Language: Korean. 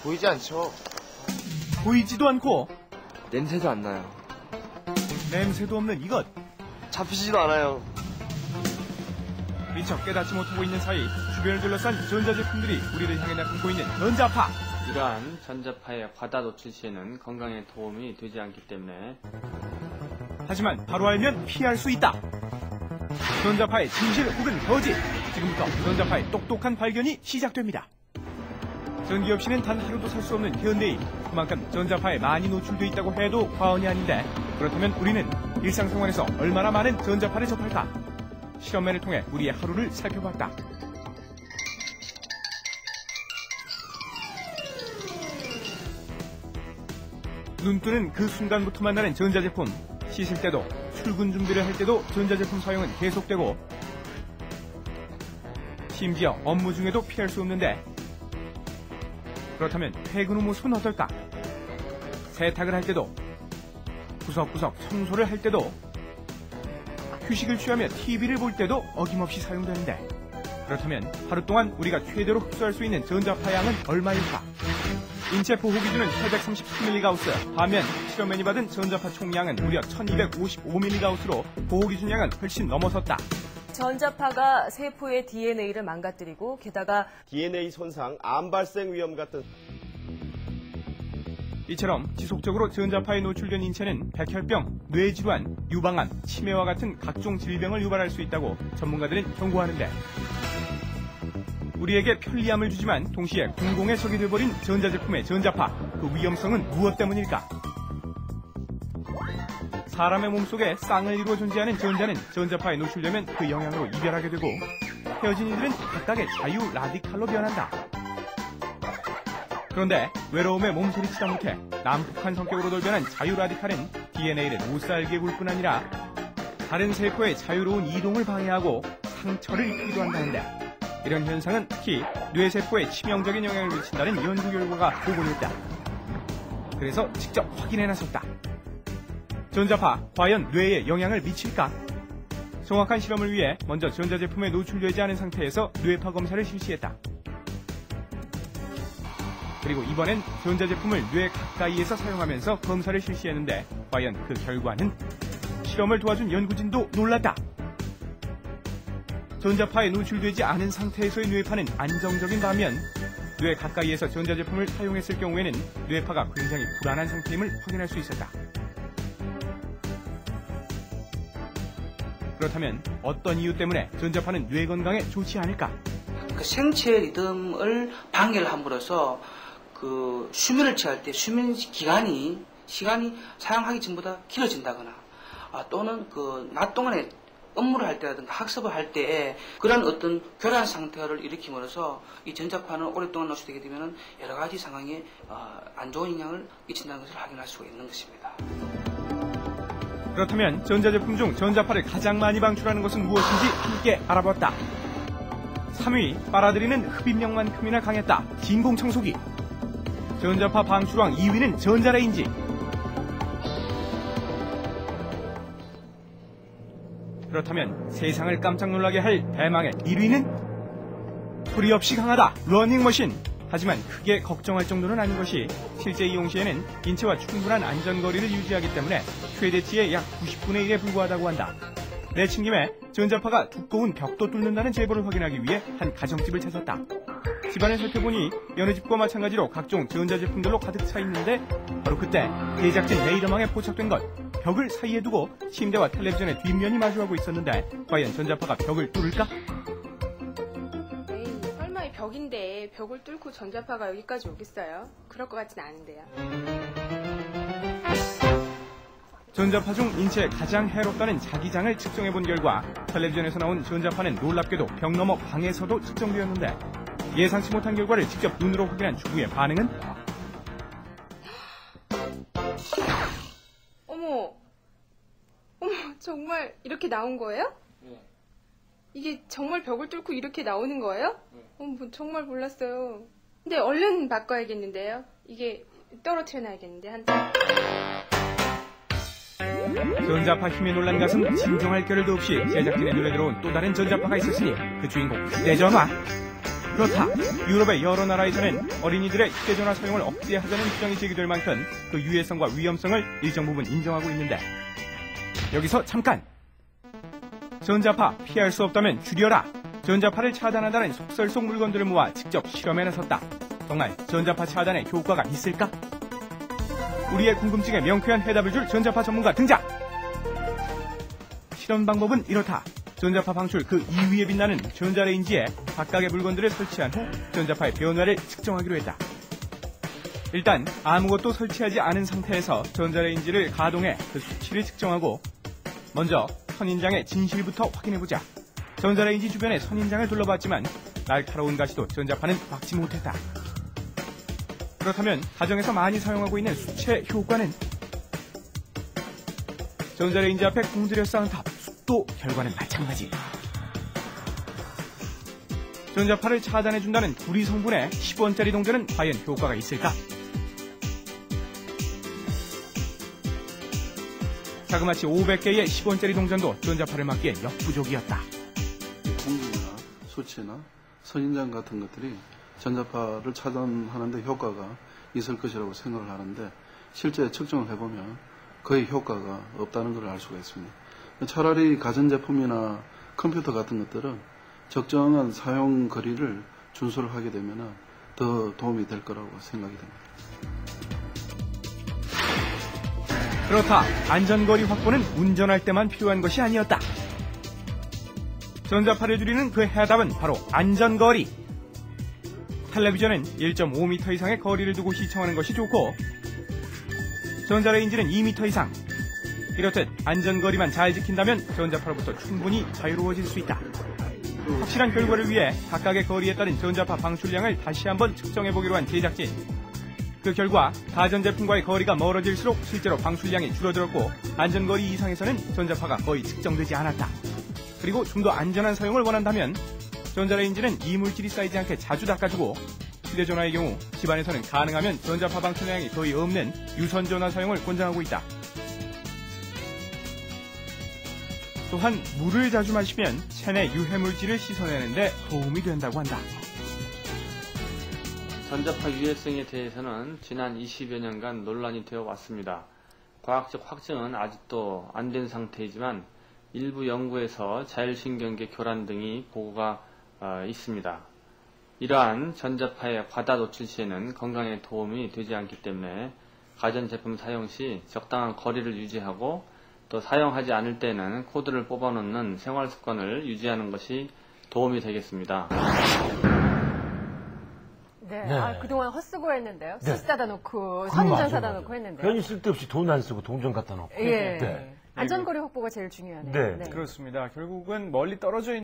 보이지 않죠? 보이지도 않고 냄새도 안 나요. 냄새도 없는 이것. 잡히지도 않아요. 미처 깨닫지 못하고 있는 사이 주변을 둘러싼 전자제품들이 우리를 향해 내뿜고 있는 전자파. 이러한 전자파의 과다 노출 시에는 건강에 도움이 되지 않기 때문에 하지만 바로 알면 피할 수 있다. 전자파의 진실 혹은 거짓. 지금부터 전자파의 똑똑한 발견이 시작됩니다. 전기 없이는 단 하루도 살 수 없는 현대인. 그만큼 전자파에 많이 노출돼 있다고 해도 과언이 아닌데, 그렇다면 우리는 일상생활에서 얼마나 많은 전자파를 접할까? 실험맨을 통해 우리의 하루를 살펴봤다. 눈 뜨는 그 순간부터 만나는 전자제품. 씻을 때도, 출근 준비를 할 때도 전자제품 사용은 계속되고, 심지어 업무 중에도 피할 수 없는데, 그렇다면 퇴근 후 모습은 어떨까? 세탁을 할 때도, 구석구석 청소를 할 때도, 휴식을 취하며 TV를 볼 때도 어김없이 사용되는데, 그렇다면 하루 동안 우리가 최대로 흡수할 수 있는 전자파 양은 얼마일까? 인체 보호 기준은 833mgauss, 반면 실험맨이 받은 전자파 총량은 무려 1255mgauss로 보호 기준 양은 훨씬 넘어섰다. 전자파가 세포의 DNA를 망가뜨리고 게다가 DNA 손상, 암 발생 위험 같은 이처럼 지속적으로 전자파에 노출된 인체는 백혈병, 뇌질환, 유방암, 치매와 같은 각종 질병을 유발할 수 있다고 전문가들은 경고하는데, 우리에게 편리함을 주지만 동시에 공공의 적이 되어버린 전자제품의 전자파, 그 위험성은 무엇 때문일까? 사람의 몸속에 쌍을 이루어 존재하는 전자는 전자파에 노출되면 그 영향으로 이별하게 되고, 헤어진 이들은 각각의 자유 라디칼로 변한다. 그런데 외로움에 몸서리치다 못해 난폭한 성격으로 돌변한 자유 라디칼은 DNA를 못 살게 굴 뿐 아니라 다른 세포의 자유로운 이동을 방해하고 상처를 입히기도 한다는데, 이런 현상은 특히 뇌세포에 치명적인 영향을 미친다는 연구 결과가 보고됐다. 그래서 직접 확인해 나섰다. 전자파, 과연 뇌에 영향을 미칠까? 정확한 실험을 위해 먼저 전자제품에 노출되지 않은 상태에서 뇌파 검사를 실시했다. 그리고 이번엔 전자제품을 뇌 가까이에서 사용하면서 검사를 실시했는데, 과연 그 결과는? 실험을 도와준 연구진도 놀랐다. 전자파에 노출되지 않은 상태에서의 뇌파는 안정적인 반면, 뇌 가까이에서 전자제품을 사용했을 경우에는 뇌파가 굉장히 불안한 상태임을 확인할 수 있었다. 그렇다면 어떤 이유 때문에 전자파는 뇌 건강에 좋지 않을까? 그 생체 리듬을 방해를 함으로써 그 수면을 취할 때 수면 시간이 사용하기 전보다 길어진다거나, 또는 그 낮 동안에 업무를 할 때라든가 학습을 할 때 그런 어떤 교란 상태를 일으킴으로써 이 전자파는 오랫동안 노출되게 되면 여러 가지 상황에 안 좋은 영향을 미친다는 것을 확인할 수가 있는 것입니다. 그렇다면 전자제품 중 전자파를 가장 많이 방출하는 것은 무엇인지 함께 알아봤다. 3위, 빨아들이는 흡입력만큼이나 강했다. 진공청소기. 전자파 방출왕 2위는 전자레인지. 그렇다면 세상을 깜짝 놀라게 할 대망의 1위는 소리 없이 강하다. 러닝머신. 하지만 크게 걱정할 정도는 아닌 것이, 실제 이용 시에는 인체와 충분한 안전거리를 유지하기 때문에 최대치의 약 90분의 1에 불과하다고 한다. 내친 김에 전자파가 두꺼운 벽도 뚫는다는 제보를 확인하기 위해 한 가정집을 찾았다. 집안을 살펴보니 여느 집과 마찬가지로 각종 전자제품들로 가득 차 있는데, 바로 그때 제작진 레이더망에 포착된 것. 벽을 사이에 두고 침대와 텔레비전의 뒷면이 마주하고 있었는데, 과연 전자파가 벽을 뚫을까? 에이, 설마 이 벽인데 벽을 뚫고 전자파가 여기까지 오겠어요? 그럴 것 같진 않은데요. 전자파 중 인체에 가장 해롭다는 자기장을 측정해본 결과 텔레비전에서 나온 전자파는 놀랍게도 벽 너머 방에서도 측정되었는데, 예상치 못한 결과를 직접 눈으로 확인한 주부의 반응은? 어머, 정말 이렇게 나온 거예요? 네. 이게 정말 벽을 뚫고 이렇게 나오는 거예요? 정말 몰랐어요. 근데 얼른 바꿔야겠는데요. 이게 떨어뜨려놔야겠는데, 한참. 전자파 힘에 놀란 가슴 진정할 겨를도 없이 제작진의 눈에 들어온 또 다른 전자파가 있었으니 그 주인공 휴대전화. 그렇다. 유럽의 여러 나라에서는 어린이들의 휴대전화 사용을 억제하자는 주장이 제기될 만큼 그 유해성과 위험성을 일정 부분 인정하고 있는데 여기서 잠깐! 전자파 피할 수 없다면 줄여라. 전자파를 차단한다는 속설 속 물건들을 모아 직접 실험에 나섰다. 정말 전자파 차단에 효과가 있을까? 우리의 궁금증에 명쾌한 해답을 줄 전자파 전문가 등장! 실험 방법은 이렇다. 전자파 방출 그 2위에 빛나는 전자레인지에 각각의 물건들을 설치한 후 전자파의 변화를 측정하기로 했다. 일단 아무것도 설치하지 않은 상태에서 전자레인지를 가동해 그 수치를 측정하고 먼저 선인장의 진실부터 확인해보자. 전자레인지 주변에 선인장을 둘러봤지만 날카로운 가시도 전자파는 막지 못했다. 그렇다면 가정에서 많이 사용하고 있는 수채 효과는? 전자레인지 앞에 공들여 쌓은 탑, 또 결과는 마찬가지. 전자파를 차단해준다는 구리 성분의 10원짜리 동전은 과연 효과가 있을까? 자그마치 500개의 10원짜리 동전도 전자파를 막기에 역부족이었다. 공기나 수치나 선인장 같은 것들이 전자파를 차단하는 데 효과가 있을 것이라고 생각을 하는데 실제 측정을 해보면 거의 효과가 없다는 걸 알 수가 있습니다. 차라리 가전제품이나 컴퓨터 같은 것들은 적정한 사용 거리를 준수를 하게 되면 더 도움이 될 거라고 생각이 됩니다. 그렇다. 안전거리 확보는 운전할 때만 필요한 것이 아니었다. 전자파를 줄이는 그 해답은 바로 안전거리. 텔레비전은 1.5m 이상의 거리를 두고 시청하는 것이 좋고 전자레인지는 2m 이상. 이렇듯 안전거리만 잘 지킨다면 전자파로부터 충분히 자유로워질 수 있다. 확실한 결과를 위해 각각의 거리에 따른 전자파 방출량을 다시 한번 측정해보기로 한 제작진. 그 결과 가전제품과의 거리가 멀어질수록 실제로 방출량이 줄어들었고 안전거리 이상에서는 전자파가 거의 측정되지 않았다. 그리고 좀 더 안전한 사용을 원한다면 전자레인지는 이물질이 쌓이지 않게 자주 닦아주고 휴대전화의 경우 집안에서는 가능하면 전자파 방출량이 거의 없는 유선전화 사용을 권장하고 있다. 또한 물을 자주 마시면 체내 유해물질을 씻어내는 데 도움이 된다고 한다. 전자파 유해성에 대해서는 지난 20여 년간 논란이 되어 왔습니다. 과학적 확증은 아직도 안 된 상태이지만 일부 연구에서 자율신경계 교란 등이 보고가 있습니다. 이러한 전자파의 과다 노출 시에는 건강에 도움이 되지 않기 때문에 가전제품 사용 시 적당한 거리를 유지하고 또 사용하지 않을 때는 코드를 뽑아놓는 생활습관을 유지하는 것이 도움이 되겠습니다. 네. 네. 아, 그동안 헛수고했는데요. 네. 수 사다 놓고 선인장 사다 놓고 했는데요. 괜히 쓸데없이 돈 안 쓰고 동전 갖다 놓고. 예. 네. 안전거리 확보가 제일 중요하네요. 네. 그렇습니다. 결국은 멀리 떨어져 있는